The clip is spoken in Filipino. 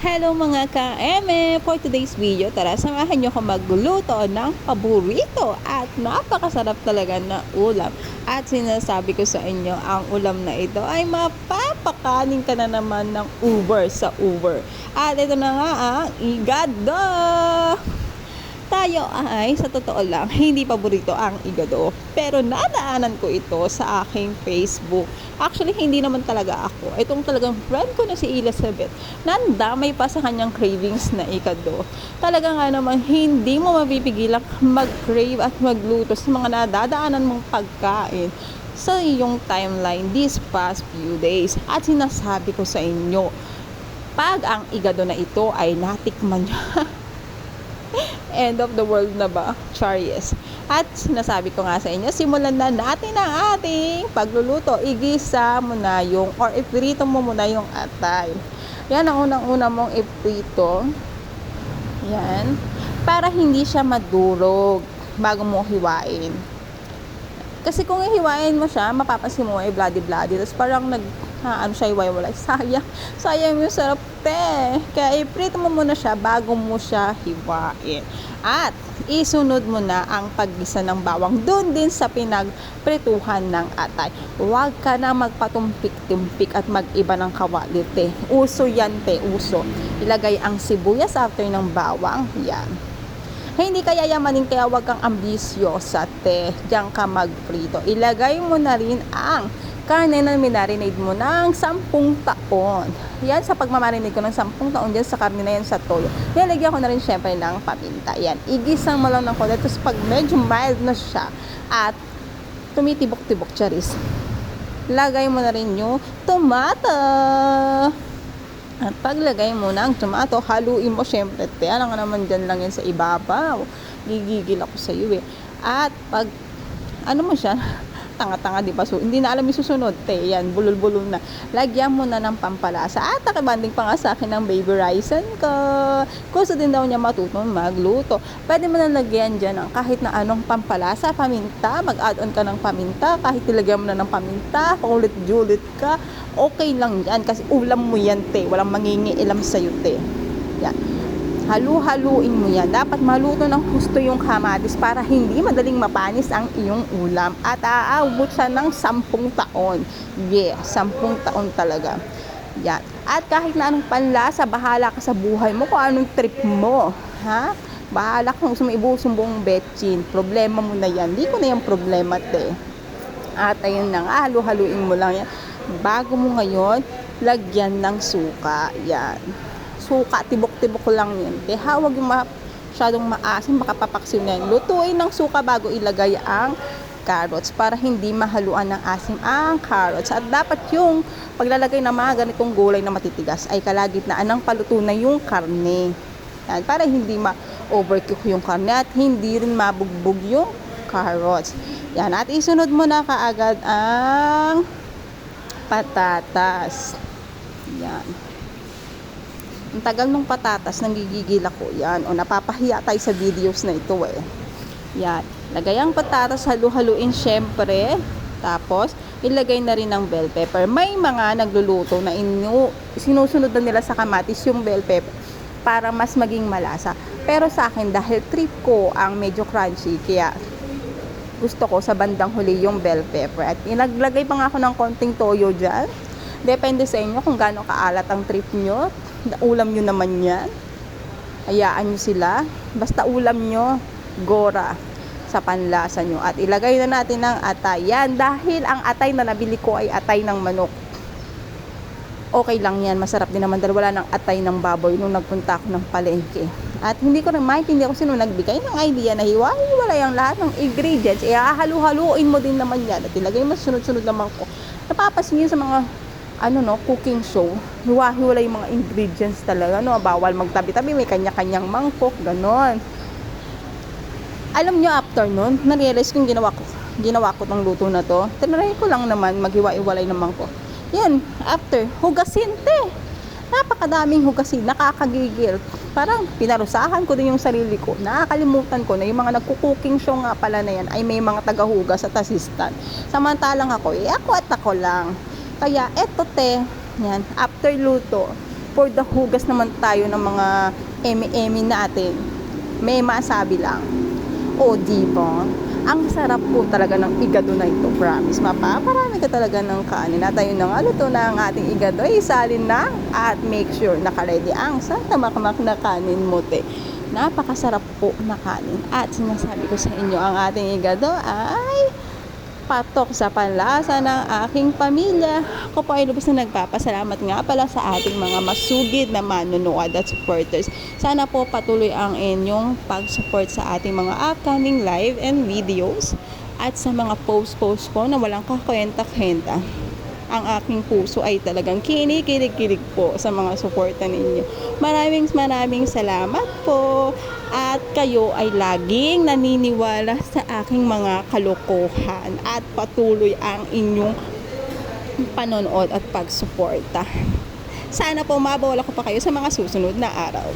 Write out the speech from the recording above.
Hello mga ka-eme! For today's video, tara samahan nyo ko magluto ng paborito at napakasarap talaga na ulam. At sinasabi ko sa inyo, ang ulam na ito ay mapapakanin ka na naman ng Uber sa Uber. At ito na nga ang igado! Tayo ay, sa totoo lang, hindi paborito ang igado. Pero nadaanan ko ito sa aking Facebook. Actually, hindi naman talaga ako. Itong talagang friend ko na si Elizabeth, nandamay pa sa kanyang cravings na igado. Talaga nga naman, hindi mo mapipigilang mag-crave at magluto sa mga nadadaanan mong pagkain sa iyong timeline these past few days. At sinasabi ko sa inyo, pag ang igado na ito ay natikman niya, end of the world na ba? Charies. At sinasabi ko nga sa inyo, simulan na natin ang ating pagluluto. Igisa mo na yung, or iprito mo muna yung atay. Yan ang unang-una mong iprito. Yan. Para hindi siya madurog bago mo hiwain. Kasi kung ihiwain mo siya, mapapansin mo ay bloody-bloody. Tapos parang siya iwaiwalay. Sayang yung sarap Kaya iprito mo muna siya bago mo siya hiwain. At isunod mo na ang paggisa ng bawang doon din sa pinagprituhan ng atay. Huwag ka na magpatumpik-tumpik at mag-iba ng kawali, Uso yan, uso. Ilagay ang sibuyas after ng bawang. Yan. Hindi kaya yamanin, kaya wag kang ambisyosa, Diyan ka magprito. Ilagay mo na rin ang karne na minarinade mo ng 10 taon. Yan, sa pagmamarinade ko ng 10 taon dyan sa karne na yan sa toyo. Nilagyan ko na rin syempre ng paminta. Yan, igisang mo lang ng konti. Tapos pag medyo mild na siya at tumitibok-tibok, charis, lagay mo na rin yung tomato. At paglagay mo ng tomato, haluin mo syempre, Alam nga naman dyan lang yan sa ibabaw. Gigigil ako sa iyo At pag, mo siya, tanga-tanga, di ba? So, hindi na alam yung susunod, Yan, bulol-bulol na. Lagyan mo na ng pampalasa. At nakibanding pa nga sa akin ng baby rice ko. Gusto din daw niya matutong magluto. Pwede mo na lagyan dyan ng kahit na anong pampalasa, paminta. Mag-add-on ka ng paminta. Kahit ilagyan mo na ng paminta, paulit-julit ka. Okay lang yan. Kasi ulam mo yan, Walang mangingiilam sa'yo, Yan. Halu-haluin mo yan. Dapat maluto ng gusto yung kamatis para hindi madaling mapanis ang iyong ulam. At aabot siya ng 10 taon. 10 taon talaga. Yan. At kahit na anong panlasa, bahala ka sa buhay mo kung anong trip mo. Ha? Bahala kung sumibuhos yung buong betchin. Problema mo na yan. Hindi ko na yung problema, At ayun na nga, halu-haluin mo lang yan. Bago mo ngayon, lagyan ng suka. Yan. Suka, tibok-tibok lang yun. Huwag yung masyadong maasim, baka papaksin na yun. Lutuin ng suka bago ilagay ang carrots para hindi mahaluan ng asim ang carrots. At dapat yung paglalagay ng mga ganitong gulay na matitigas ay kalagitnaan ng paluto na yung karne. Yan, para hindi ma-overcook yung karne at hindi rin mabugbog yung carrots. Yan, at isunod mo na kaagad ang patatas. Yan. Ang tagal ng patatas, nanggigigil ako. Yan. O, napapahiya tayo sa videos na ito, Yan. Lagay ang patatas, halu-haluin syempre. Tapos, ilagay na rin ng bell pepper. May mga nagluluto na sinusunod na nila sa kamatis yung bell pepper para mas maging malasa. Pero sa akin, dahil trip ko ang medyo crunchy, kaya gusto ko sa bandang huli yung bell pepper. At inaglagay pa nga ako ng konting toyo dyan. Depende sa inyo kung gaano kaalat ang trip nyo. Ulam nyo naman yan. Hayaan nyo sila. Basta ulam nyo, gora sa panlasa nyo. At ilagay na natin ng atay. Yan, dahil ang atay na nabili ko ay atay ng manok. Okay lang yan. Masarap din naman dahil wala ng atay ng baboy nung nagpunta ako ng palengke. At hindi ko na maintindihan kung sino nagbigay ng idea na hiwa-hiwalay ang lahat ng ingredients. Halu-haluin mo din naman yan. At ilagay mo sunod-sunod naman ko. Napapasin yun sa mga cooking show, hiwa-hiwalay yung mga ingredients talaga, bawal magtabi-tabi, may kanya-kanyang mangkok, ganon. Alam nyo, after nun, na-realize kong ginawa ko ng luto na to, tinry ko lang naman maghiwa-hiwalay ng mangkok. Yan, after, hugasin, napakadaming hugasin, nakakagigil. Parang pinarusahan ko din yung sarili ko, nakakalimutan ko na yung mga nagko-cooking show nga pala na yan, ay may mga tagahugas at assistant. Samantalang ako lang. Kaya eto yan, after luto, for the hugas naman tayo ng mga eme-eme natin. May masabi lang. O, diba? Ang sarap po talaga ng igado na ito, promise. Mapaparami ka talaga ng kanin. At ayun na nga, luto na ang ating igado. Isalin na at make sure naka-ready ang sa tamakmak na kanin mo, te. Napakasarap po na kanin. At sinasabi ko sa inyo, ang ating igado ay patok sa panlasa ng aking pamilya. Ako po ay lubos na nagpapasalamat nga pala sa ating mga masugid na manonood at supporters. Sana po patuloy ang inyong pag-support sa ating mga upcoming live and videos at sa mga post-post ko na walang kakwenta-kwenta. Ang aking puso ay talagang kinikilig-kilig po sa mga suporta ninyo. Maraming salamat po. At kayo ay laging naniniwala sa aking mga kalokohan at patuloy ang inyong panonood at pagsuporta. Sana po mabawala ko pa kayo sa mga susunod na araw.